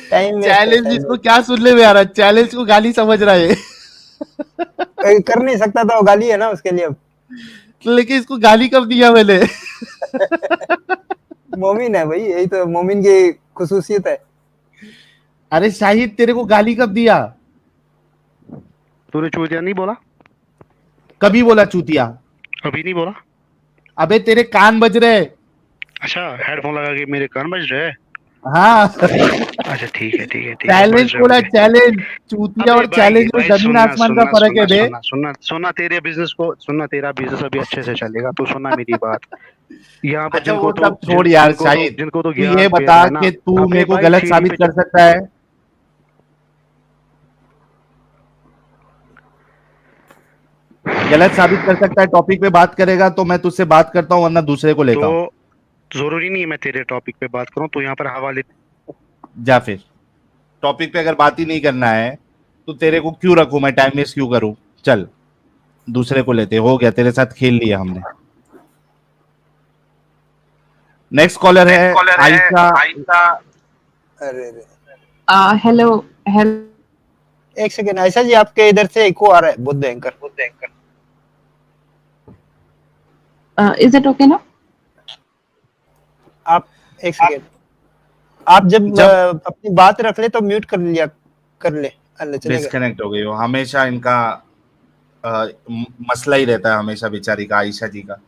टाइम वेस्ट है चैलेंज साहिल इसको भाई। क्या सुनने में आ रहा है? चैलेंज को गाली समझ रहा है। कोई कर नहीं सकता था, वो गाली है ना उसके लिए अब। लेकिन इसको गाली कब दिया मैंने? मोमिन है भाई, यही तो मोमिन की खुसूसियत है। अरे शाहिद, तेरे को गाली कब दिया? तूने चूतिया नहीं बोला? कभी बोला चूतिया? अभी नहीं बोला? अबे तेरे कान बज रहे। अच्छा, हेडफोन लगा के मेरे कान बज रहे हैं। हाँ। अच्छा ठीक है, ठीक है, ठीक है, चैलेंज बज रहे बोला, होंगे। चैलेंज। चूतिया अबे और भाई चैलेंज में भाई, जमीन सुनना आसमान का सुनना फर्क है सुनना बे। सुनना सुनना सुनना, तेरे बिजनेस को सुनना, तेरा बिजनेस अभी अच्छे से चलेगा, तो सुनना मेरी बात। यहाँ पर अच्छा वो सब छोड़ यार शाहिद, जिनको तो तू ये ज्ञान दे बता रहा है ना। कि तू अबे मेरे को भाई गलत सीढ़ी साबित पे कर सकता है? गलत साबित कर सकता है? टॉपिक पे बात करेगा तो मैं तुझसे बात करता हूं, वरना दूसरे को तो लेता हूं। जरूरी नहीं है मैं तेरे टॉपिक पे बात करूं, तो यहाँ पर हवाले। जा फिर। टॉपिक पे अगर बात ही नहीं करना है तो तेरे को क्यों रखूं मैं? टाइम वेस्ट क्यों करूं? चल, दूसरे को लेते। हो गया, तेरे साथ खेल लिया हमने। नेक्स्ट कॉलर है आयशा। अरे अरे, हेलो हेलो एक सेकेंड आयशा जी, आपके इधर से इको आ रहा है, Buddha anchor. Is it okay ना? आप एक सेकेंड, आप जब जब अपनी बात रख ले तो म्यूट कर लिया, कर ले, अल्ले चलेगा। डिस्कनेक्ट हो गई हो, हमेशा इनका मसला ही रहता है, हमेशा बेचारी का, आयशा जी का।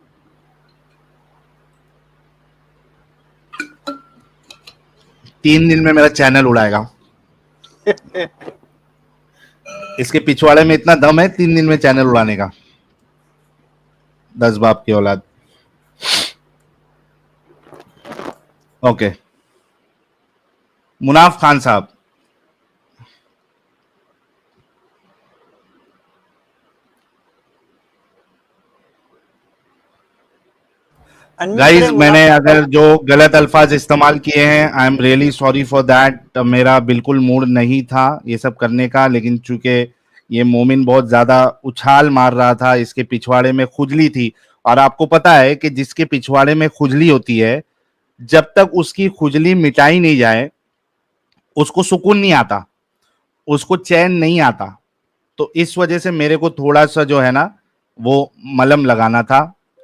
तीन दिन में मेरा चैनल उड़ाएगा। इसके पिछवाड़े में इतना दम है 3 दिन में चैनल उड़ाने का। 10 बाप की औलाद। ओके, मुनाफ खान साहब। अनम्यूट गाइज, करें मैंने मुनाफा अगर साहब। जो गलत अल्फाज इस्तेमाल किए हैं, आई am really sorry for that. मेरा बिल्कुल मूड नहीं था ये सब करने का, लेकिन चूंकि ये मोमिन बहुत ज्यादा उछाल मार रहा था, इसके पिछवाड़े में खुजली थी। और आपको पता है कि जिसके पिछवाड़े में खुजली होती है, जब तक उसकी खुजली मिटाई नहीं जाए उसको सुकून नहीं आता, उसको चैन नहीं आता। तो इस वजह से मेरे को थोड़ा सा जो है ना, वो मलहम लगाना था,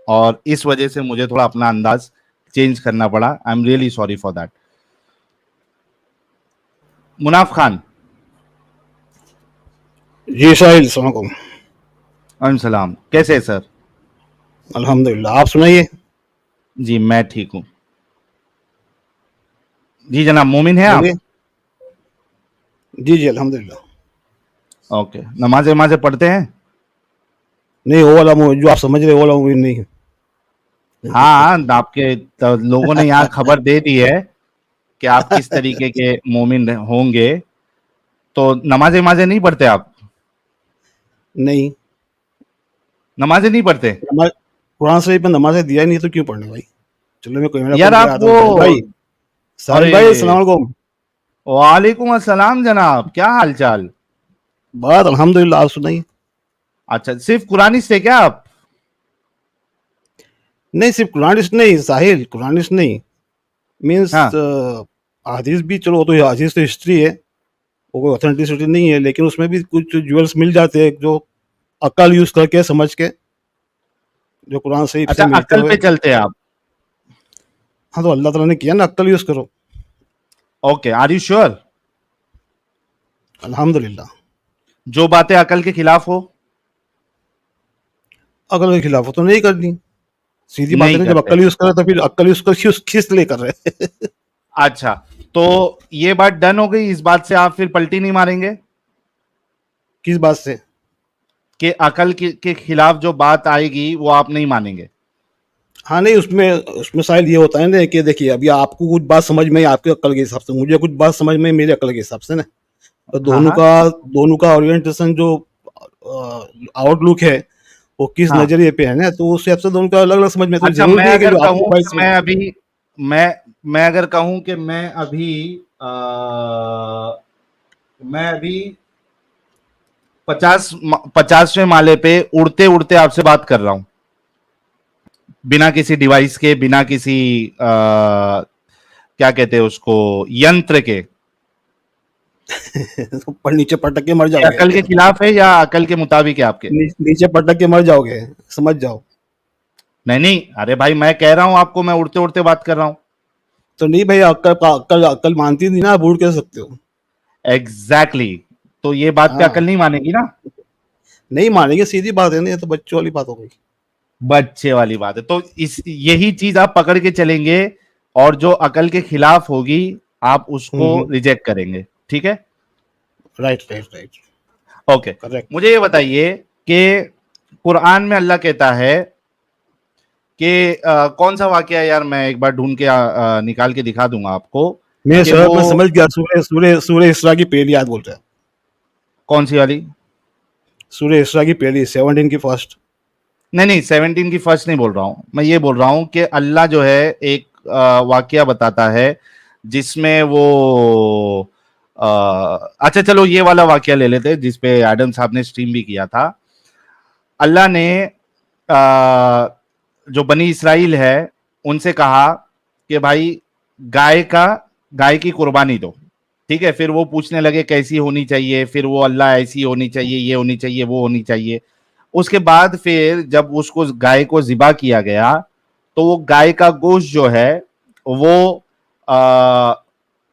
और इस वजह से मुझे थोड़ा अपना अंदाज चेंज करना पड़ा। I am really sorry for that. Munaf Khan. जी साहिल, अस्सलाम वालेकुम। वालेकुम सलाम, कैसे है सर? अल्हम्दुलिल्लाह, आप सुनाइए। जी मैं ठीक हूँ। जी जनाब, मोमिन है आप? बोलिए। जी जी अल्हम्दुलिल्लाह। ओके, नमाज़े वमाज़े पढ़ते हैं? नहीं, वो वाला जो आप समझ रहे वो वाला मूवी नहीं। हाँ, आपके तो लोगों ने यहाँ खबर दे दी है कि आप किस तरीके के मोमिन होंगे। तो नमाज़े वमाज़े नहीं पढ़ते आप? नहीं, नमाज़ें नहीं पढ़ते? नमाज कुरान शरीफ में नमाज दिया ही नहीं तो क्यों पढ़ने भाई। चलो मैं कोई मेरा यार आप आता वो, हूँ भाई। साहिल भाई, अरे अस्सलाम वालेकुम। वालेकुम अस्सलाम जनाब, क्या हाल चाल? बात अल्हम्दुलिल्लाह, आप सुनाइए। अच्छा, सिर्फ कुरानी से क्या आप? नहीं सिर्फ कुरानिस्ट नहीं साहिल, कुरानिस्ट नहीं मीन्स हाँ हदीस भी, चलो वो तो हदीस तो हिस्ट्री है, वो कोई ऑथेंटिसिटी नहीं है, लेकिन उसमें भी कुछ ज्वेल्स मिल जाते हैं जो अक्ल यूज करके समझ के, जो कुरान शरीफ अच्छा, से मिलते अक्ल हुए। पे चलते हैं आप? हाँ तो अल्लाह ताला ने किया ना, अक्ल यूज करो। Okay, are you sure? अल्हम्दुलिल्लाह। जो बातें अकल के खिलाफ हो अकल के खिलाफ हो तो नहीं करनी, सीधी बात है नहीं ना। जब करते। अक्ल यूज करे तो फिर अक्ल यूज कर किस लिए कर रहे हैं? अच्छा, तो ये बात डन हो गई, इस बात से आप फिर पलटी नहीं मारेंगे किस बात से? कि अकल के खिलाफ जो बात आएगी वो आप नहीं मानेंगे? हाँ नहीं, उसमें उसमें शायद ये होता है ना कि देखिए अभी आपको कुछ बात समझ में आई आपके अक्ल के हिसाब से, मुझे कुछ बात समझ में आई मेरे अक्ल के हिसाब से ना, तो हाँ हाँ दोनों का ओरिएंटेशन जो आउटलुक है वो किस हाँ। नजरिए पे है ना, तो उस हिसाब से दोनों का अलग अलग समझ में। तो अच्छा, जरूरी मैं नहीं है कि अगर जो आपको कहूं भाई कि मैं अभी मैं अगर कहूं कि मैं अभी 50वें माले पे उड़ते उड़ते आपसे बात कर रहा हूं, बिना किसी डिवाइस के, बिना किसी क्या कहते हैं उसको, यंत्र के। पर नीचे पटक के मर ये जाओगे, अकल के खिलाफ है या अकल के मुताबिक है आपके? नीचे पटक के मर जाओगे, समझ जाओ। नहीं नहीं, अरे भाई मैं कह रहा हूं आपको, मैं उड़ते उड़ते बात कर रहा हूं। तो नहीं भाई, अक्ल अक्ल मानती नहीं ना, आप उड़ कह सकते हो। एग्जैक्टली तो ये बात पे हाँ अकल नहीं मानेगी ना। नहीं मानेंगे, सीधी बात है ना, ये तो बच्चों वाली बात हो गई। बच्चे वाली बात है, तो इस यही चीज आप पकड़ के चलेंगे, और जो अकल के खिलाफ होगी आप उसको रिजेक्ट करेंगे, ठीक है? Right right right, okay, correct. मुझे ये बताइए कि कुरान में अल्लाह कहता है कि कौन सा वाकया है यार, मैं एक बार ढूंढ के निकाल के दिखा दूंगा आपको मैं कि सर वो मैं समझ गया, सूर्य इसरा की पहली आयत बोल रहा है। कौन सी वाली? सूर्य इसरा की पहली 17 की फर्स्ट। नहीं नहीं, 17 की फर्स्ट नहीं बोल रहा हूं मैं, ये बोल रहा हूं कि अल्लाह जो है एक वाकया बताता है जिसमें वो अच्छा चलो ये वाला वाकया ले लेते हैं जिसपे एडम साहब ने स्ट्रीम भी किया था। अल्लाह ने जो बनी इसराइल है उनसे कहा कि भाई गाय की कुर्बानी दो, ठीक है? फिर वो पूछने लगे कैसी होनी चाहिए, फिर वो अल्लाह ऐसी होनी चाहिए, ये होनी चाहिए, वो होनी चाहिए। उसके बाद फिर जब उसको गाय को ज़िबा किया गया तो वो गाय का गोश्त जो है वो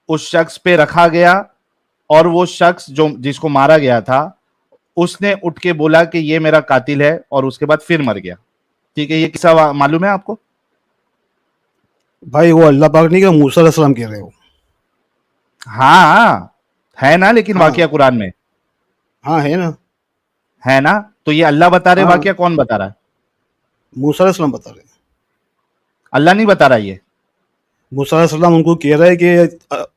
उस शख्स पे रखा गया, और वो शख्स जो जिसको मारा गया था उसने उठ के बोला कि ये मेरा कातिल है, और उसके बाद फिर मर गया। ठीक है, ये किस्सा मालूम है आपको? भाई वो अल्लाह पाक नहीं, क्या मूसा अलैहिस्सलाम कह रहे हो? हाँ है ना, लेकिन हाँ वाकया कुरान में हाँ है ना, है ना, तो ये अल्लाह बता रहे, हाँ वाकया कौन बता रहा है? मूसा अलैहिस्सलाम बता रहे हैं। अल्लाह नहीं बता रहा ये। मूसा अलैहिस्सलाम उनको कह रहा है कि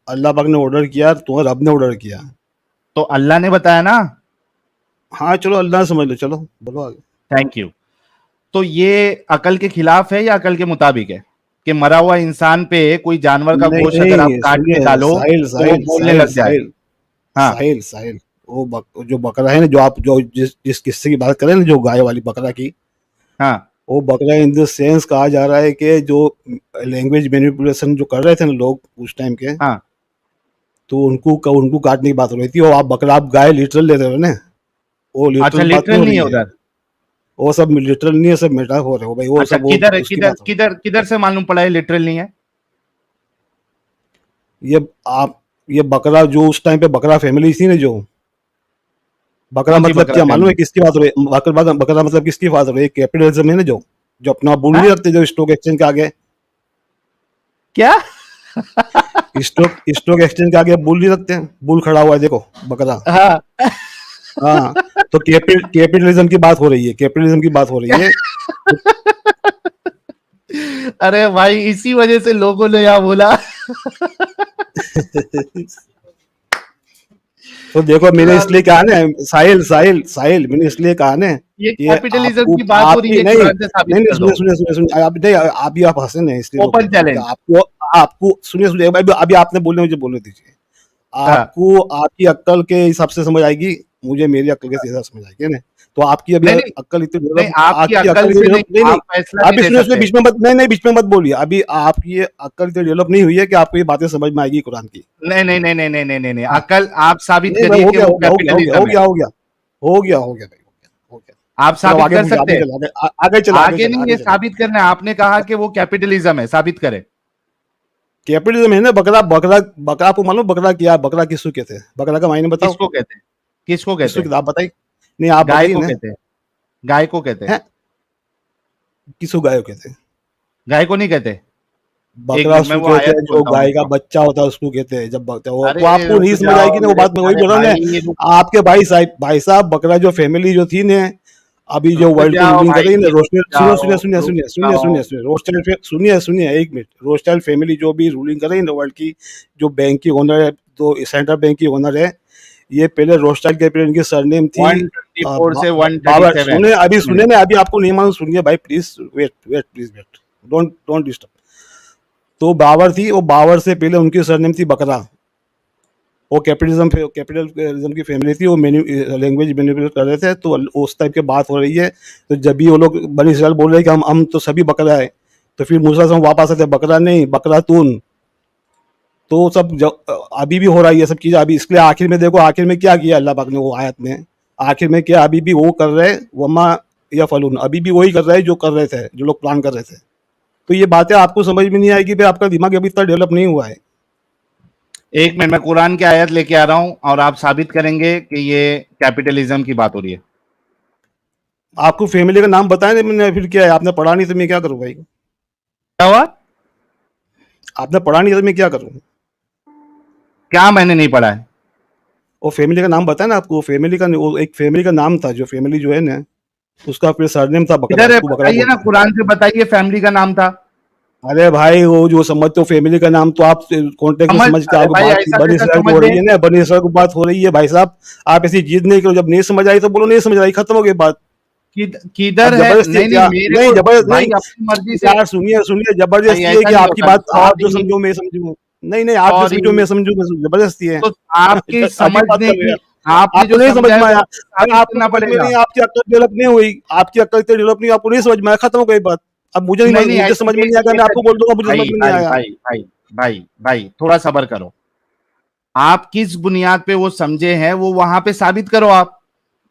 अल्लाह पाक ने ऑर्डर किया, तुम्हारे रब ने ऑर्डर किया। तो अल्लाह ने बताया ना। हाँ चलो अल्लाह समझ लो, चलो बोलो आगे। Thank you. तो ये अकल के खिलाफ है या अकल के मुताबिक है कि मरा हुआ इंसान पे कोई जानवर का नहीं गोश्त अगर आप नहीं, काट के सुनिए डालो साहिल तो वो साहिल बोलने साहिल लग जाए? साहिल हाँ साहिल साहिल, वो जो बकरा है ना, जो आप जो जिस किस्से की बात करें ना, जो गाय वाली बकरा की, हाँ वो बकरा इन द सेंस कहा जा रहा है कि जो लैंग्वेज मैनिपुलेशन जो कर रहे थे ना लोग उस टाइम के, हाँ। तो उनको काटने की बात हो रही थी, और आप गाय लिटरल ले रहे हो ना, वो अच्छा, लिटरल बात नहीं लिटरल हो नहीं रही है है। उधर? वो सब लिटरल नहीं है, सब मेटाफोर है वो भाई, वो अच्छा, सब वो किधर उसकी किधर बात हो। किधर किधर से मालूम पड़ा है लिटरल नहीं है? ये बकरा जो उस टाइम पे बकरा फैमिली थी ना, जो बकरा कौन सी मतलब बकरा क्या मालूम है फैमिली? किसकी बात हो रही है? बकरा मतलब किसकी बात हो रही है? कैपिटलिज्म है ना, जो अपना बुल हाँ? नहीं रखते, जो स्टॉक एक्सचेंज के आगे, क्या? स्टॉक एक्सचेंज के आगे बुल नहीं रखते, बुल खड़ा हुआ है देखो बकरा। हाँ। हाँ, तो कैपिटलिज्म की बात हो रही है, कैपिटलिज्म की बात हो रही है। अरे भाई, इसी वजह से लोगों ने यहाँ बोला। तो देखो मैंने इसलिए कहा ना, साहिल मैंने इसलिए कहा ना ये कि कैपिटलिज्म की बात हो रही है, नहीं कुरान से साबित नहीं कर दो। सुनिए आप नहीं, आप हंसे नहीं इसलिए ओपन रोक रहे हैं। चैलेंज। आपको आपको सुनिए अभी आपने बोलने मुझे बोलने दीजिए। आपको आपकी अक्ल के हिसाब से समझ आएगी, मुझे मेरी अक्ल के हिसाब से समझ आएगी ना। तो आपकी अभी नहीं नहीं अक्ल इतनी नहीं, डेवलप, आपकी आपकी अक्ल अक्ल से इतनी नहीं, डेवलप नहीं नहीं, आप फैसला आप नहीं ले इसमें उसमें सकते। बीच में मत, नहीं नहीं बीच में मत बोलिए। अभी आपकी ये अक्ल इतनी डेवलप नहीं हुई है कि आपको ये बातें समझ में आएगी कुरान की। नहीं नहीं नहीं नहीं नहीं नहीं नहीं नहीं, हाँ, अकल आप साबित नहीं भाई, करिए हो कि गया वो हो गया हो गया हो गया कैपिटलिज्म है। हो गया हो गया हो गया भाई, हो गया हो गया। आप चलो साबित आगे कर पूछिए, सकते आगे हैं। चलो, आगे चलो, आगे आगे चलो, नहीं, आगे ये चलो। साबित करना है। आपने कहा कि वो कैपिटलिज्म है, साबित करें। कैपिटलिज्म है ना, बकरा बकरा बकरा, आपको मालूम बकरा क्या, बकरा किसको कहते हैं, बकरा का मायने बताओ, किसको कहते हैं? किसको कहते किसको हैं? कहते हैं? आप बताइए, नहीं आप गाय बताइए को ना। कहते हैं। गाय को कहते हैं। हैं, किसको गाय को कहते हैं? गाय को नहीं कहते। एक बकरा मिनट, मैं उसको वो कहते आयत हैं जो बोलता हूँ गाय का रुको। बच्चा होता है उसको कहते हैं। जब बकरा वो अरे आपको नहीं रुक समझ जाओ आएगी ना वो मेरे बात, मैं वही प्यारे बोल रहा हूँ भाई, रुक ना। आपके भाई साहब बकरा जो फैमिली जो थी ना, अभी जो रुक वर्ल्ड को जाओ रूलिंग कर भाई, रही है ना, रुक रोस्टेल, सुनिए जाओ, सुनिए सुनिए रुक सुनिए सुनिए जाओ। सुनिए सुनिए रोस्टेल, सुनिए सुनिए एक मिनट। रोस्टेल फैमिली जो भी रूलिंग कर रही है ना वर्ल्ड की, जो बैंक की ओनर है, तो सेंट्रल बैंक की ओनर है, ये पहले रोस्टाइल कैपिटल, इनकी सरनेम थी 124 से बाबर। 137। सुने अभी, एक सुने मिनट। ना, अभी आपको नहीं मालूम, सुनिए भाई, please wait wait, please wait, don't don't disturb. तो बाबर थी, वो बाबर से पहले उनकी सरनेम थी बकरा। वो कैपिटलिज्म की फैमिली थी, वो लैंग्वेज मैनिपुलेट कर रहे थे, तो उस टाइप की बात हो रही है। तो जब भी वो लोग बनी इसराइल बोल रहे हैं कि हम तो सभी बकरा है, तो फिर मूसा से वापस आते, बकरा नहीं बकरा तून। तो अभी भी हो रहा है ये सब चीज़ अभी। इसलिए आखिर में देखो, आखिर में क्या किया अल्लाह पाक ने वो आयत में, आखिर में क्या, अभी भी वो कर रहे हैं, वमा या फलून, अभी भी वही कर रहे हैं जो कर रहे थे, जो लोग प्लान कर रहे थे। तो ये बातें आपको समझ में नहीं आएगी भाई, आपका दिमाग अभी इतना डेवलप नहीं हुआ है। एक मिनट, मैं कुरान की आयत लेके आ रहा हूं और आप साबित करेंगे कि ये कैपिटलिज्म की बात हो रही है। आपको फैमिली का नाम बताया नहीं मैंने, फिर क्या है, आपने पढ़ा नहीं तो मैं क्या करूँ भाई? क्या हुआ? आपने पढ़ा नहीं तो मैं क्या करूँ? क्या मैंने नहीं पढ़ा है? वो फैमिली का नाम बताया ना आपको, फैमिली का, वो एक फैमिली का नाम था, जो फैमिली जो है ना, उसका फिर सरनेम था बकरा, इधर है, उसको बकरा बताइए ना, बोलते थे। कुरान से बताइए फैमिली का नाम था। अरे भाई, वो जो समझते हो फैमिली का नाम, तो आप कॉन्टेक्ट में समझ, समझ के अरे आपको भाई बात ऐसा बनी कैसा इसराइल की समझ हो ले? रही है ना, बनी इसराइल की बात हो रही है भाई साहब। आप ऐसी जिद नहीं करो, जब नहीं समझ आई तो बोलो नहीं समझ आई, खत्म हो गई बात। किधर अब है? जबरदस्ती नहीं नहीं, क्या, मेरे नहीं को जबरदस्त भाई नहीं अपनी मर्जी से। यार, सुनिए सुनिए, भाई जबरदस्ती है ऐसा कि नहीं आपकी होता। बात आप जो सॉरी, समझो मैं समझूं। नहीं नहीं, आप जो सॉरी। समझो मैं समझूं, जबरदस्ती है। तो आपकी अजीब बात समझने कर रहे हैं। की, आपने आपको जो नहीं समझ समझा है में वो आया भाई, साबित आपको करना समझ में पड़ेगा। नहीं, आपकी अक्ल डेवलप नहीं हुई, आपकी अक्ल इतनी डेवलप नहीं, आपको नहीं समझ में आया, खत्म हो गई बात। अब मुझे नहीं नहीं, नहीं, मुझे ऐसा समझ में ये नहीं आया, मैं आपको बोल दूंगा मुझे भाई समझ में नहीं भाई आया। भाई भाई भाई भाई थोड़ा सब्र करो। आप किस बुनियाद पे वो समझे हैं वो वहां पे साबित करो। आप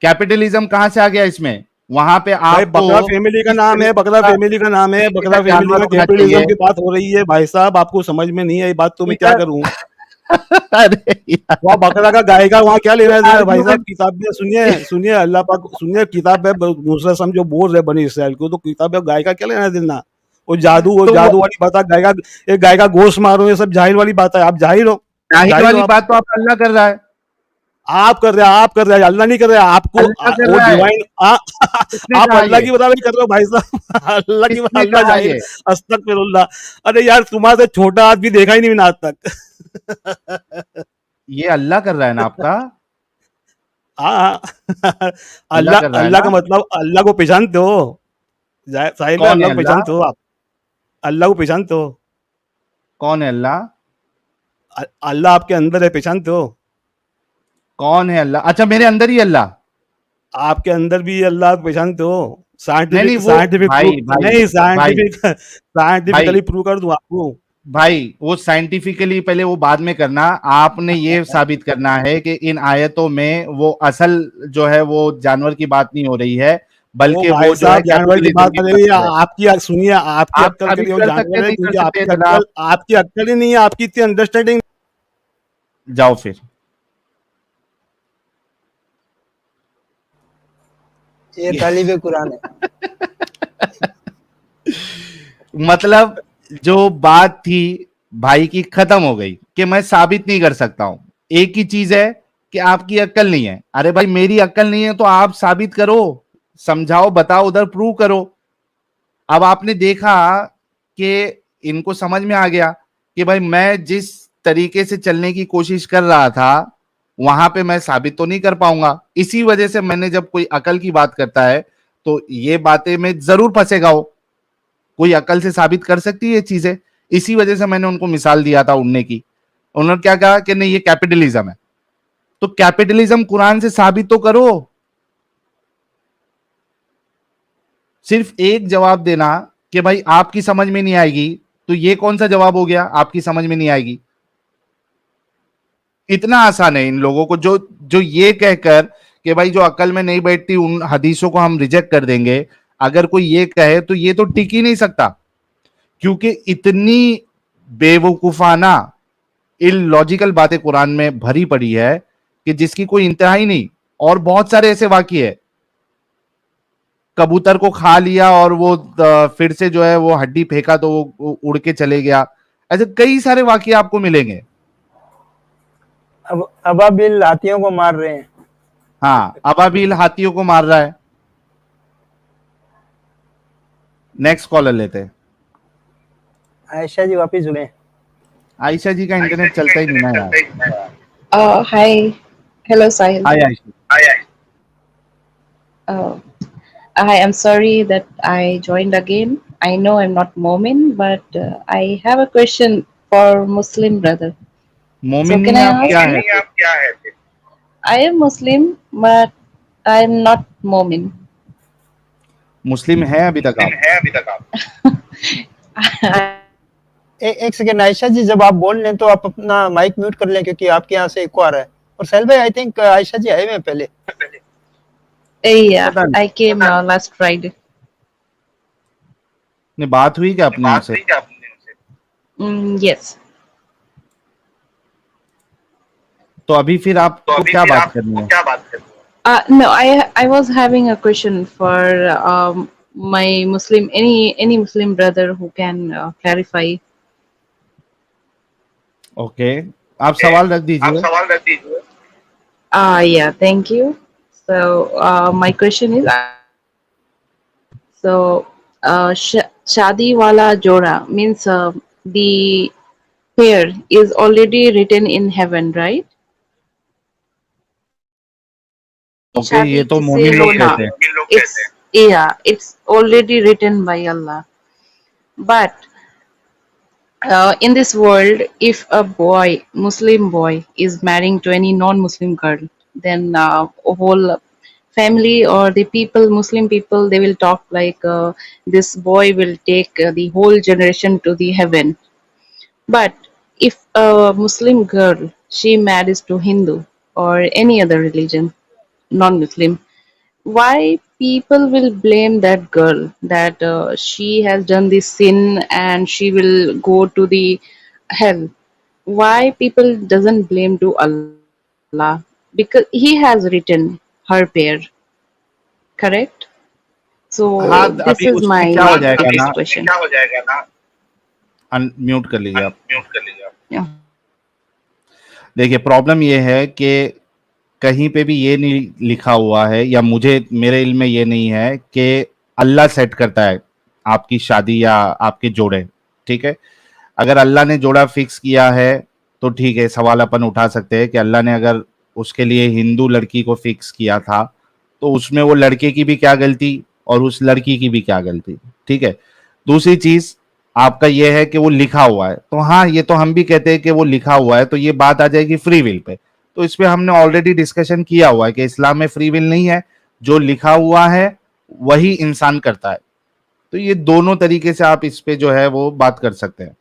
कैपिटलिज्म कहां से आ गया इसमें? वहां पे भाई आपको बकरा फैमिली का इस नाम है, तरीके बकरा का फैमिली का नाम है, तरीके का बकरा फैमिली जानवर में होना कैपिटलिज्म चाहिए। की बात हो रही है भाई साहब, आपको समझ में नहीं आई बात, तो मैं क्या इधर करूं? अरे यार, वहाँ बकरा का गाय का वहाँ क्या लेना देना है भाई साहब? आर्गुमेंट किताब में सुनिए सुनिए, अल्लाह पाक सुनिए, किताब है मूसा सम जो बोल रहे बनी इसराइल को, तो किताब है गाय का क्या लेना देना? वो तो वो जादू वाली बात है, गाय का, एक गाय का गोश्त मारो, ये सब जाहिल वाली बात है। आप जाहिल जाहिल हो वाली आप। बात तो आप अल्लाह कर रहा है। आप कर रहे हैं, अल्लाह नहीं कर रहे हैं। आपको अल्लाह कर वो रहा है। डिवाइन किसने आप कहा अल्लाह ये? की बराबरी कर रहे हो भाई साहब। अल्लाह की किसने अल्लाह कहा जाहिल, ये? अस्तगफिरुल्लाह। अरे यार, तुम्हारे से छोटा आदमी देखा ही नहीं मैंने आज तक। ये अल्लाह कर रहा है ना आपका? हाँ। अल्लाह अल्लाह, कर रहा है अल्लाह ना? का मतलब अल्लाह को पहचानते हो? साहिल भाई, कौन है अल्लाह को अल्लाह? पहचानते हो आप? अल्लाह को पहचानते हो? कौन है अल्लाह? अल्लाह आपके अंदर है, पहचानते हो? कौन है अल्लाह? अच्छा, मेरे अंदर ही अल्लाह? आपके अंदर भी अल्लाह को पहचानते हो? नहीं नहीं, साइंटिफिक वो साइंटिफिक भाई प्रूफ भाई नहीं, भाई साइंटिफिकली भाई प्रूव कर दूं आपको? भाई वो साइंटिफिकली पहले वो बाद में करना। आपने ये साबित करना है कि इन आयतों में वो असल जो है वो जानवर की बात नहीं हो रही है, वो बल्कि वो भाई जो है साहब जानवर की कैपिटलिज्म बात की कर बात रही है कर रहा है। आपकी, सुनिए, आपकी आप अक्ल के साबित लिए वो कर सकते जानवर है, नहीं कर क्योंकि सकते जनाब? आपकी अक्ल ही नहीं है, आपकी इतनी अंडरस्टैंडिंग। जाओ फिर। ये तालिबे कुरान है। मतलब जो बात थी भाई की खत्म हो गई कि मैं साबित नहीं कर सकता हूं। एक ही चीज है कि आपकी अक्ल नहीं है। अरे भाई, मेरी अक्ल नहीं है तो आप साबित करो, समझाओ, बताओ, उधर प्रूव करो। अब आपने देखा कि इनको समझ में आ गया कि भाई मैं जिस तरीके से चलने की कोशिश कर रहा था वहां पे मैं साबित तो नहीं कर पाऊंगा। इसी वजह से मैंने, जब कोई अकल की बात करता है तो ये बातें में जरूर फंसेगा वो। कोई अकल से साबित कर सकती है ये चीजें। इसी वजह से मैंने उनको मिसाल दिया था उड़ने की। उन्होंने क्या कहा कि नहीं ये कैपिटलिज्म है। तो कैपिटलिज्म कुरान से साबित तो करो। सिर्फ एक जवाब देना कि भाई आपकी समझ में नहीं आएगी, तो ये कौन सा जवाब हो गया आपकी समझ में नहीं आएगी? इतना आसान है इन लोगों को, जो जो ये कहकर कि भाई जो अकल में नहीं बैठती उन हदीसों को हम रिजेक्ट कर देंगे, अगर कोई ये कहे तो ये तो टिक ही नहीं सकता, क्योंकि इतनी बेवकूफाना इलॉजिकल बातें कुरान में भरी पड़ी है कि जिसकी कोई इंतहा ही नहीं। और बहुत सारे ऐसे वाक्य है, कबूतर को खा लिया और वो फिर से जो है वो हड्डी फेंका तो वो उड़ के चले गया। ऐसे कई सारे वाक्य आपको मिलेंगे। अब अबाबिल हाथियों को मार रहे हैं। हाँ, अबाबिल हाथियों को मार रहा है। नेक्स्ट कॉलर लेते हैं। आयशा जी वापिस जुड़े। आयशा जी का इंटरनेट चलता ही नहीं ना यार। Hi. Hello, Sahil. Hi Ayesha. Uh, Hi, I'm sorry that I joined again. I know I'm not Momin, but I have a question for Muslim brother. मोमिन So can नहीं, I आप ask क्या you? है? I am Muslim, but I'm not Momin. मुस्लिम है अभी तक आप? एक सेकेंड आयशा जी, जब आप बोल लें तो आप अपना माइक म्यूट कर लें, क्योंकि आपके यहाँ से इको आ रहा है। और साहिल भाई, आई थिंक आयशा जी आए हुए हैं पहले। Yeah, पता नहीं। I came last Friday. ने बात हुई क्या अपने उनसे? Yes. तो अभी फिर आपको क्या बात करनी है? No, I was having a question for my Muslim, any Muslim brother who can clarify. Okay, आप सवाल रख दीजिए। Yeah, thank you. So my question is, so shadi wala joda means the pair is already written in heaven, right? Okay, ये तो मोमिन लोग कहते हैं। It's, yeah, it's already written by Allah. But in this world, if a boy, Muslim boy, is marrying to any non-Muslim girl, then whole family or the people, Muslim people, they will talk like this boy will take the whole generation to the heaven. But if a Muslim girl, she marries to Hindu or any other religion, non-Muslim, why people will blame that girl that she has done this sin and she will go to the hell? Why people doesn't blame to Allah? Because he has written her pair, correct? So हाँ, this अभी is उसमें my क्या हो जाएगा biggest ना, question. Unmute कर लीजिए आप। Yeah. देखिए, प्रॉब्लम ये है कि कहीं पे भी ये नहीं लिखा हुआ है, या मुझे मेरे इल्म में ये नहीं है कि अल्लाह सेट करता है आपकी शादी या आपके जोड़े। ठीक है, अगर अल्लाह ने जोड़ा फिक्स किया है तो ठीक है, सवाल अपन उठा सकते हैं कि अल्लाह ने अगर उसके लिए हिंदू लड़की को फिक्स किया था तो उसमें वो लड़के की भी क्या गलती और उस लड़की की भी क्या गलती। ठीक है, दूसरी चीज आपका यह है कि वो लिखा हुआ है, तो हाँ, ये तो हम भी कहते हैं कि वो लिखा हुआ है, तो ये बात आ जाएगी फ्री विल पे। तो इस पे हमने ऑलरेडी डिस्कशन किया हुआ है कि इस्लाम में फ्री विल नहीं है, जो लिखा हुआ है वही इंसान करता है। तो ये दोनों तरीके से आप इस पे जो है वो बात कर सकते हैं।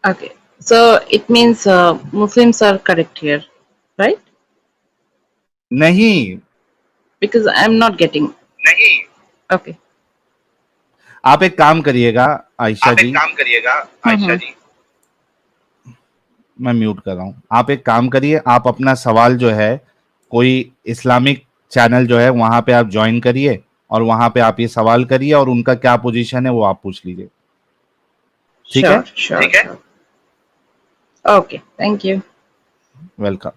Okay. So it means Muslims are correct here, right? नहीं, Because I'm not getting. Okay. आप एक काम करिएगा आयशा जी, मैं म्यूट कर रहा हूं। आप एक काम करिए, आप अपना सवाल जो है कोई इस्लामिक चैनल जो है वहां पे आप ज्वाइन करिए और वहां पे आप ये सवाल करिए और उनका क्या पोजीशन है वो आप पूछ लीजिए। ठीक है? Sure. Okay. Thank you. Welcome.